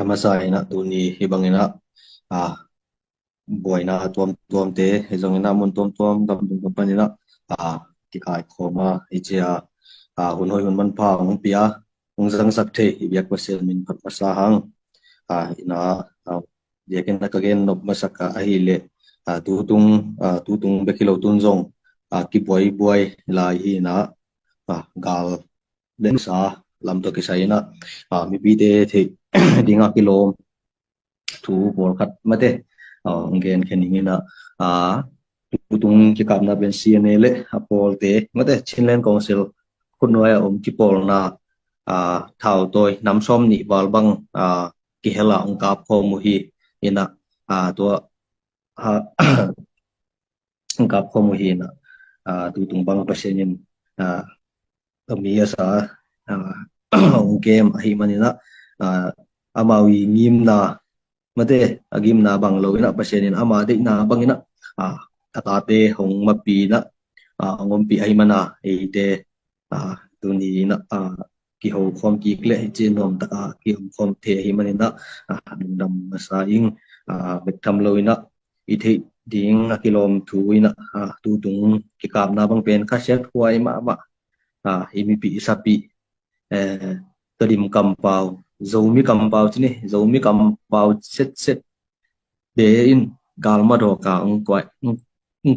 masai na tu ni hibangina a boina tuam te hezongina mun tuam dam dum panina a ki kai khoma ichia a hun hoi hun man pa ong pia ong zang sak the ibyak pasel min phat pasa hang a ina a diaken na kagen nop masaka ahile a tu tung bekilo tun zong a ki buai lai hi na a gal den sa lam to ki sai na a mi pi te the dinga kilom thu bol khat mate ngen khening na a tung ki kap na ben cnl apol te mate chinlen council kun noya ki pol na a thau toy nam som ni wal bang a ki hela ong kap kho mu hi ina a to a ong kap kho mu hi na a tung bang pasenin a mi asa a ong game hi manina a amawi ngim na mate agim na bang lo ina pasenin ama de na bangina a atate hong mapi na ngom pi ai mana e te tu ni na ki ho khom ki kle che nom ta ki hom khom the hi manina dam sa ing bek tham lo ina i the ding kilom thu ina tu tung ki kap na bang pen kha set huai ma hi mi pi sapi tadim kam pau zomi kam pau chini zomi kam pau set de in galma do ka ong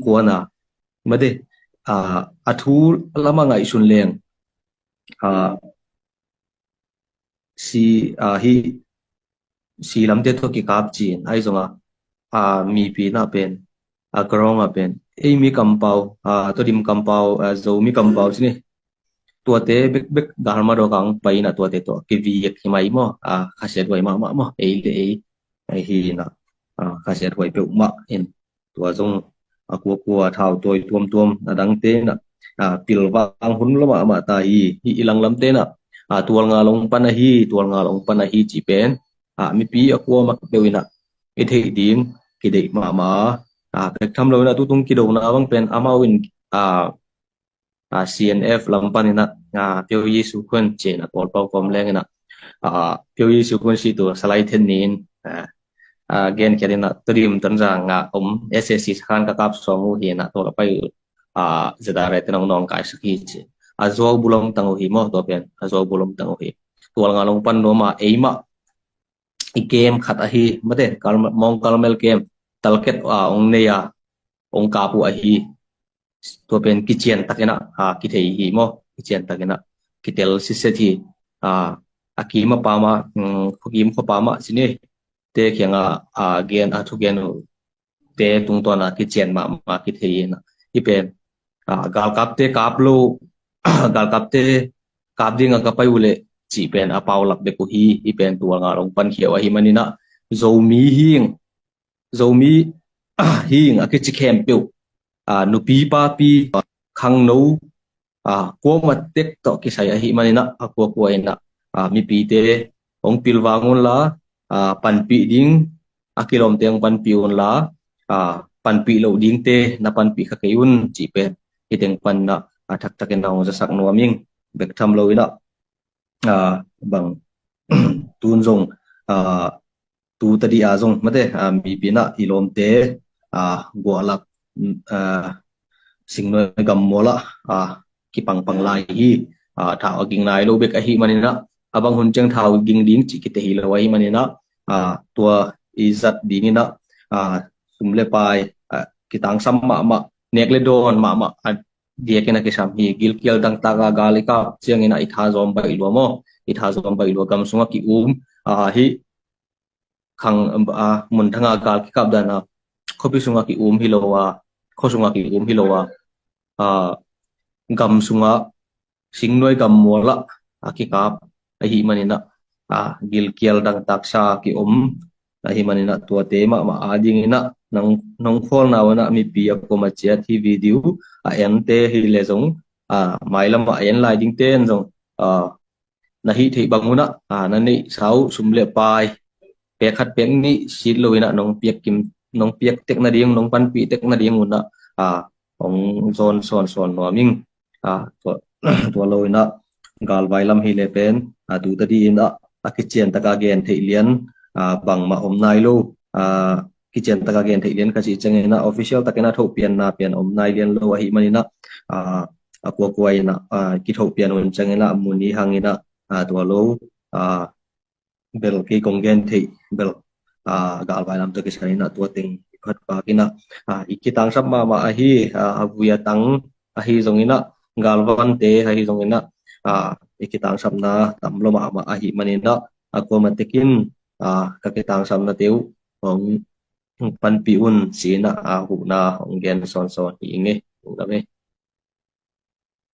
kwa na made thu lama ngai sun leng si hi si lam te to ki kap chin ai zonga mi pi na pen grong a pen e mi kam pau to dim kam pau zo mi kam pau chini tua te bek galma do kang pai na tua te to ki vi ki mai mo khaset wai ma e le ai hi na khaset wai pe ma in tua zong akua thau toy tuam adang te na pilwa ang hun lama ma ta hi ilang lam te na tual nga long pana hi chi pen mi pi akua mak bewina i thei ding ki dei ma pek tham lo na tu tung ki do na bang pen amawin CNF lam panina pyo yi su kwen che na kol pau kom leng na pyo yi su kwen si tu salai then nin gen kerina trim tanja nga SSC khan ka kap so mu hi na to la pai zedare tenong nong kai sakhi chi azo bulong tango hi mo to pen azo bulong tango hi tual nga long pan no ma eima i game khat a hi mate mong kalmel game talket ong ne ya ong kapu a hi to pen kitchen takena ki thei hi mo kitchen takena kitel si se thi akima pama khokim kho pama sini te khenga gen thu gen te tung to na kitchen ma ki thei na i pen gal kap te kap lo gal kap te kap dinga ka pai ule chi pen pau lak be ko hi i pen tu nga long pan khiawa hi manina zomi hing a ki chi khem pe nupi pa pi khang no ko ma tek to ki sai a hi manina ko ina mi pi te ong pilwangun la pan pi ding akilom teng pan pi on la pan pi lo ding te na pan pi kha keun chi pen hiteng pan na thak taken na za sak no ming bek tham lo ina bang tun zong tu tadi zong mate mi pi na ilom te go alak singnoi gam mola ki pang lai hi thao ging nai lo bek a hi manina abang hun chang thao ging ding chi ki te hi lo hi manina tua izat dingina sumle pai kitang sam ma nekle don ma dia kena ke sam hi gil kial dang taga galika chiang ina itha zom bai lo mo itha zom bai lo gam sunga ki hi khang mun thanga gal ki kap dana khopi sunga ki hi lo wa khosunga ki hi lo wa gam sunga singnoi gam mola ki kap hi manina gil kial dang taksa ki hi manina tua te ma ading ina nang khol na wana mi pi ko ma chia thi video en te hi le zong mai lam en lai ding ten zong na hi thei banguna na nei sau sumle pai pe khat peng ni sit loina nong piak kim nong piak tek na ding nong pan pi tek na ding una ong son no ming to to loina gal vai lam hi le pen tu ta di na cái chuyện ta gen thể liên bằng mà hôm nay lu cái chuyện ta gen thể liên cái gì chẳng na official ta cái na thâu pian na pian hôm nay liên lu hi manina aku kuai na cái thâu pian un chẳng na muni hangina tua lu bel ki kongen thi bel gal vai lam to ki sai na tua ting khat pa kina ikitang sap ma hi aguya tang hi zongina galwan te hi zongina ikitang sap na tamlo ma hi manina ako matekin kakitang sap na teu ong pan piun sina hu na ong gen son son hi nge